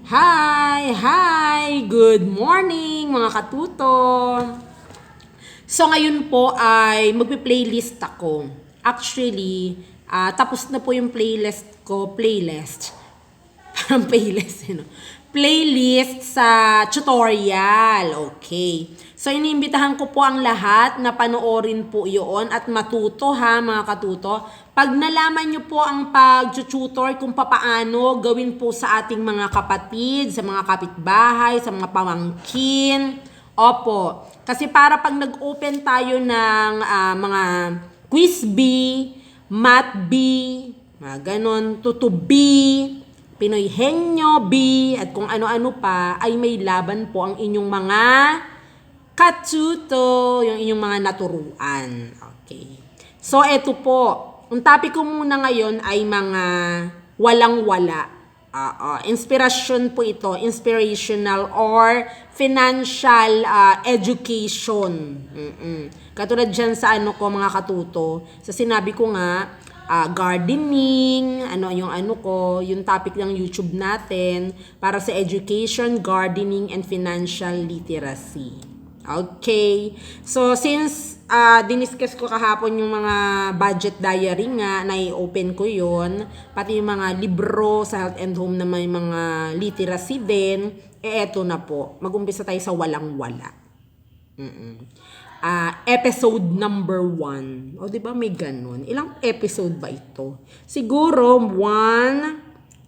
Hi! Good morning mga katuto! So ngayon po ay magpi-playlist ako. Actually, tapos na po yung playlist. Parang playlist, you know. Playlist sa tutorial. Okay. So, iniimbitahan ko po ang lahat na panoorin po yun at matuto ha, mga katuto. Pag nalaman nyo po ang pag-tutor kung papaano gawin po sa ating mga kapatid, sa mga kapitbahay, sa mga pamangkin. Opo. Kasi para pag nag-open tayo ng mga quiz bee, math bee, mga ganon, tutu bee, Pinoy Henyo, B, at kung ano-ano pa, ay may laban po ang inyong mga katuto, yung inyong mga naturuan. Okay. So, eto po. Ang topic ko muna ngayon ay mga walang-wala. Inspiration po ito. Inspirational or financial education. Katulad dyan sa ano ko mga katuto. Sa sinabi ko nga, gardening, yung topic ng YouTube natin para sa education, gardening, and financial literacy. Okay. So, since diniscuss ko kahapon yung mga budget diary nga, na-open ko yon, pati yung mga libro sa health and home na may mga literacy din, eto na po. Mag-umpisa tayo sa walang-wala. Episode number 1. O, di ba may ganun? Ilang episode ba ito? Siguro 1,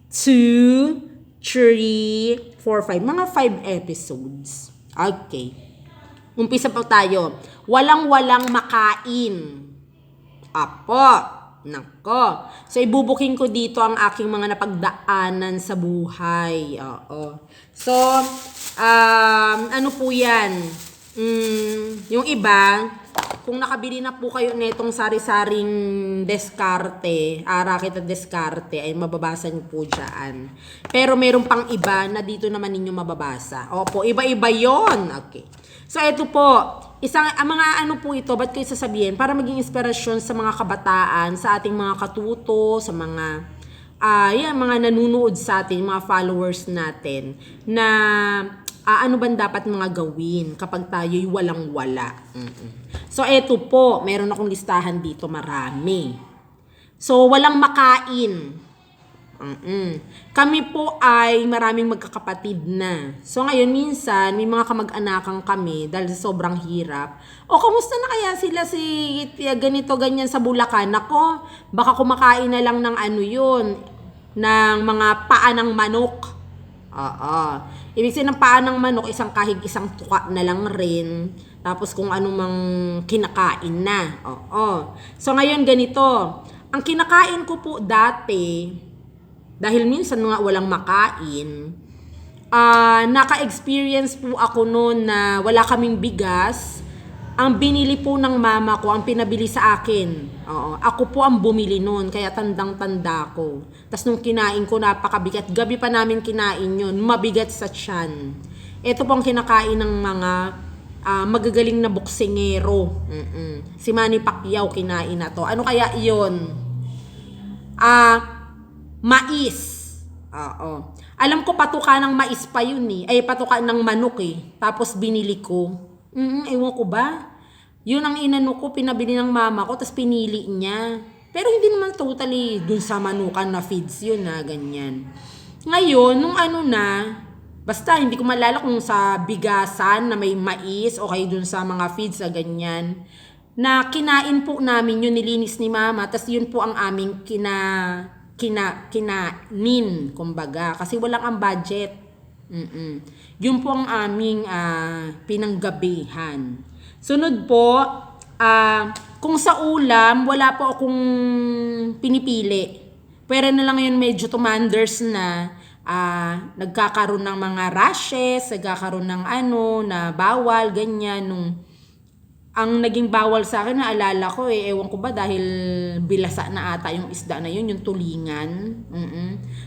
2, 3, 4, 5. Mga 5 episodes. Okay. Umpisa pa tayo. Walang-walang makain. Apo. Nako. So, ibubuking ko dito ang aking mga napagdaanan sa buhay. Oo. So, ano po yan? Yung iba, kung nakabili na po kayo netong sari-saring Descarte, Rakit at Descarte, ay mababasa niyo po dyan. Pero meron pang iba na dito naman ninyo mababasa. Opo, iba-iba yon. Okay. So, ito po. Mga ano po ito, ba't kayo sasabihin? Para maging inspirasyon sa mga kabataan, sa ating mga katuto, sa mga mga nanunood sa atin, mga followers natin, na ano ba dapat mga gawin kapag tayo'y walang-wala. So, eto po, meron akong listahan dito, marami. So, walang makain. Kami po ay maraming magkakapatid na. So, ngayon minsan, may mga kamag-anakan kami dahil sa sobrang hirap. O, kamusta na kaya sila si ganito, ganyan sa Bulacan? Ako, baka kumakain na lang ng ano yun, ng mga paa ng manok. Ibig sabihin ng paa ng manok, isang kahig, isang tuka na lang rin. Tapos kung ano mang kinakain na. So ngayon ganito, ang kinakain ko po dati, dahil minsan nga walang makain, naka-experience po ako noon na wala kaming bigas. Ang binili po ng mama ko, ang pinabili sa akin. Ako po ang bumili noon, kaya tandang-tanda ko. Tapos nung kinain ko, napakabigat. Gabi pa namin kinain yun, mabigat sa tiyan. Ito po ang kinakain ng mga magagaling na boksingero. Si Manny Pacquiao kinain na to. Ano kaya iyon? Mais. Alam ko patuka ng mais pa yun eh. Ay, patuka ng manok eh. Tapos binili ko. Ewan ko ba? Yun ang inano ko, pinabili ng mama ko, tapos pinili niya. Pero hindi naman totally dun sa manukan na feeds yun na ganyan. Ngayon, nung ano na, basta hindi ko malala kung sa bigasan na may mais o kaya dun sa mga feeds na ganyan, na kinain po namin yun, nilinis ni mama, tapos yun po ang aming kinanin, kumbaga, kasi walang ang budget. Yun po ang aming pinanggabihan. Sunod po, kung sa ulam, wala po akong pinipili. Pero na lang yun medyo tumanders na nagkakaroon ng mga rashes, nagkakaroon ng na bawal, ganyan. Ang naging bawal sa akin, naalala ko ewan ko ba dahil bilasa na ata yung isda na yun, yung tulingan.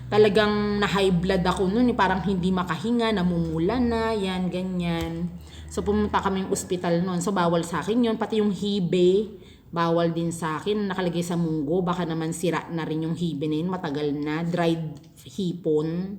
Talagang na-high blood ako noon, parang hindi makahinga, namumula na, yan, ganyan. So pumunta kaming ospital noon, so bawal sa akin yun, pati yung hibe, bawal din sa akin, nakalagay sa munggo, baka naman sira na rin yung hibe na yun, matagal na, dried hipon.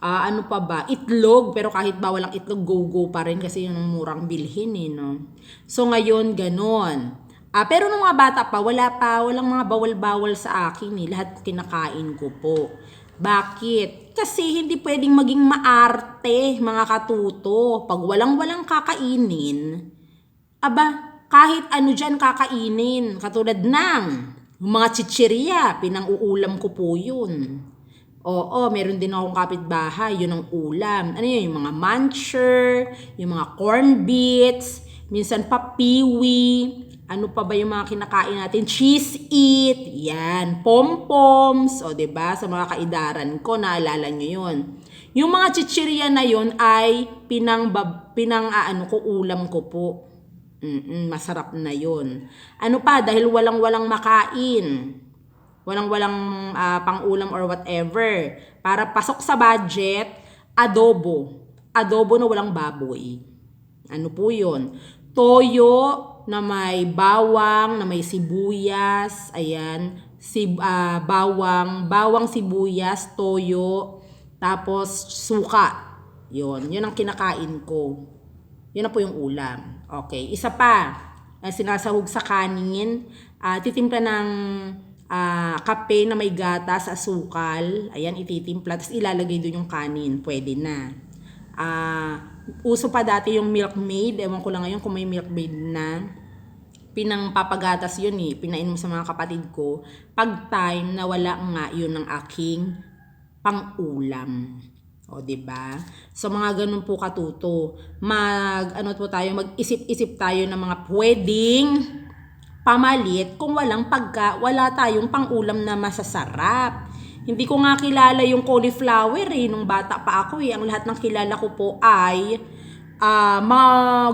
Ano pa ba? Itlog, pero kahit bawal ang itlog, go-go pa rin kasi yun ang murang bilhin eh, no? So ngayon, ganon. Pero nung mga bata pa, walang mga bawal-bawal sa akin eh. Lahat kinakain ko po. Bakit? Kasi hindi pwedeng maging maarte, mga katuto. Pag walang-walang kakainin, kahit ano dyan kakainin. Katulad ng mga chichirya, pinang-uulam ko po yun. Oo, meron din akong kapitbahay, yun ang ulam. Ano yun, yung mga muncher, yung mga corn beets, minsan pa piwi, ano pa ba yung mga kinakain natin? Cheese it, yan, pom-poms, o 'di ba? Sa mga kaidaran ko, naalala nyo yun. Yung mga chichirya na yun ay ulam ko po. Masarap na yun. Ano pa, dahil walang-walang makain. Walang-walang pang-ulam or whatever. Para pasok sa budget, adobo. Adobo na walang baboy. Ano po yun? Toyo na may bawang, na may sibuyas. Ayan. Bawang, sibuyas, toyo. Tapos suka. Yun ang kinakain ko. Yun na po yung ulam. Okay. Isa pa. Sinasahog sa kanin. Titimpla ng kape na may gatas, asukal, ayan, ititimpla, tapos ilalagay doon yung kanin, pwede na. Uso pa dati yung Milkmaid, ewan ko lang ngayon kung may Milkmaid na, pinangpapagatas yun eh, pinainom sa mga kapatid ko, pag time na wala nga yun ng aking pang-ulam. O, diba? So, mga ganun po katuto. Mag-isip-isip tayo ng mga pwedeng pamalit kung wala tayong pang-ulam na masasarap. Hindi ko nga kilala yung cauliflower eh, nung bata pa ako eh. Ang lahat ng kilala ko po ay mga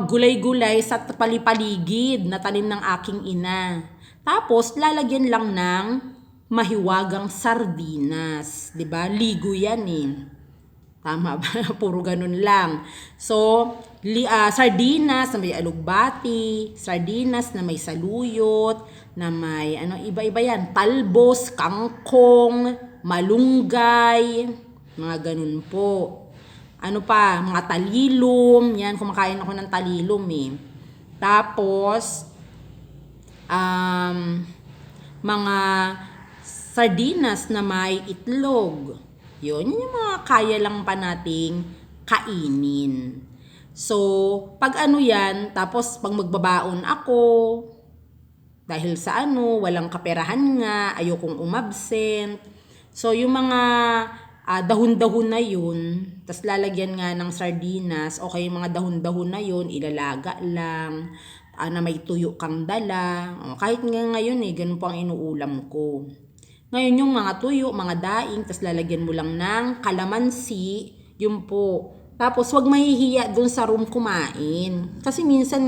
gulay-gulay sa palipaligid na tanim ng aking ina. Tapos, lalagyan lang ng mahiwagang sardinas. 'Di ba? Ligo yan eh. Tama ba? Puro ganun lang. So, sardinas na may alugbati, sardinas na may saluyot, na may iba-iba yan. Talbos, kangkong, malunggay, mga ganun po. Ano pa? Mga talilom. Yan, kumakain ako ng talilom eh. Tapos, mga sardinas na may itlog. Yun yung mga kaya lang pa nating kainin. So, pag tapos pag magbabaon ako, dahil sa walang kaperahan nga, ayokong umabsent. So, yung mga dahon-dahon na yun, tas lalagyan nga ng sardinas, okay, yung mga dahon-dahon na yun, ilalaga lang, na may tuyo kang dala. Kahit nga ngayon ganun po ang inuulam ko. Ngayon yung mga tuyo, mga daing, tas lalagyan mo lang ng kalamansi, yun po. Tapos wag mahihiya dun sa room kumain. Kasi minsan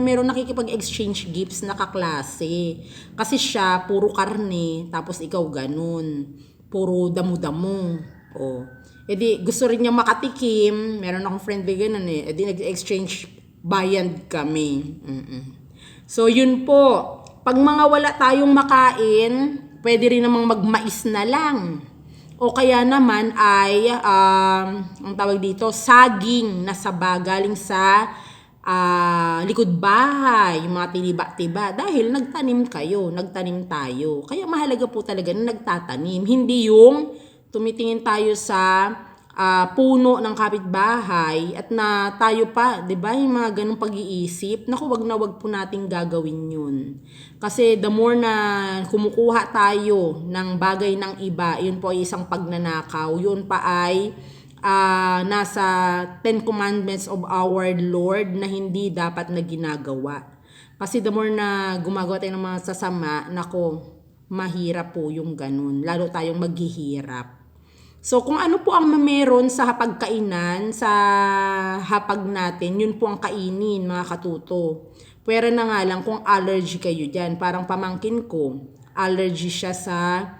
meron nakikipag-exchange gifts na kaklase. Kasi siya, puro karne, tapos ikaw ganun. Puro damo-damo. Gusto rin niya makatikim. Meron akong friend ganun eh. Nag-exchange bayad kami. So yun po. Pag mga wala tayong makain, pwede rin namang magmais na lang. O kaya naman ay, ang tawag dito, saging na saba galing sa likod bahay, yung mga tiniba-tiba. Dahil nagtanim tayo. Kaya mahalaga po talaga na nagtatanim. Hindi yung tumitingin tayo sa puno ng kapitbahay at na tayo pa, 'di ba? Yung mga ganung pag-iisip, naku, wag po nating gagawin 'yun. Kasi the more na kumukuha tayo ng bagay ng iba, 'yun po ay isang pagnanakaw. 'Yun pa ay nasa 10 commandments of our Lord na hindi dapat na ginagawa. Kasi the more na gumagawa tayo ng mga sasama, nako, mahirap po yung ganun. Lalo tayong maghihirap. So, kung ano po ang meron sa hapagkainan, sa hapag natin, yun po ang kainin, mga katuto. Pwera na nga lang kung allergy kayo dyan. Parang pamangkin ko, allergy siya sa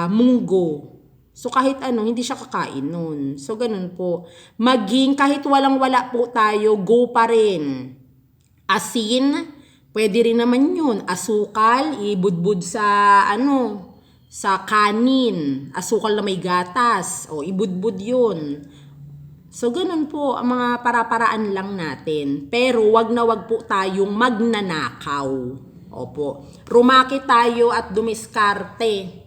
munggo. So, kahit hindi siya kakain nun. So, ganun po. Maging kahit walang-wala po tayo, go pa rin. Asin, pwede rin naman yun. Asukal, ibudbud sa sa kanin, asukal na may gatas, o ibudbud yun. So, ganun po ang mga para-paraan lang natin. Pero wag na wag po tayong magnanakaw. Opo. Rumaki tayo at dumiskarte.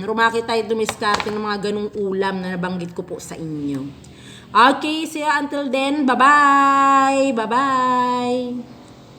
Rumaki tayo at dumiskarte ng mga ganung ulam na nabanggit ko po sa inyo. Okay, see you until then. Bye-bye! Bye-bye!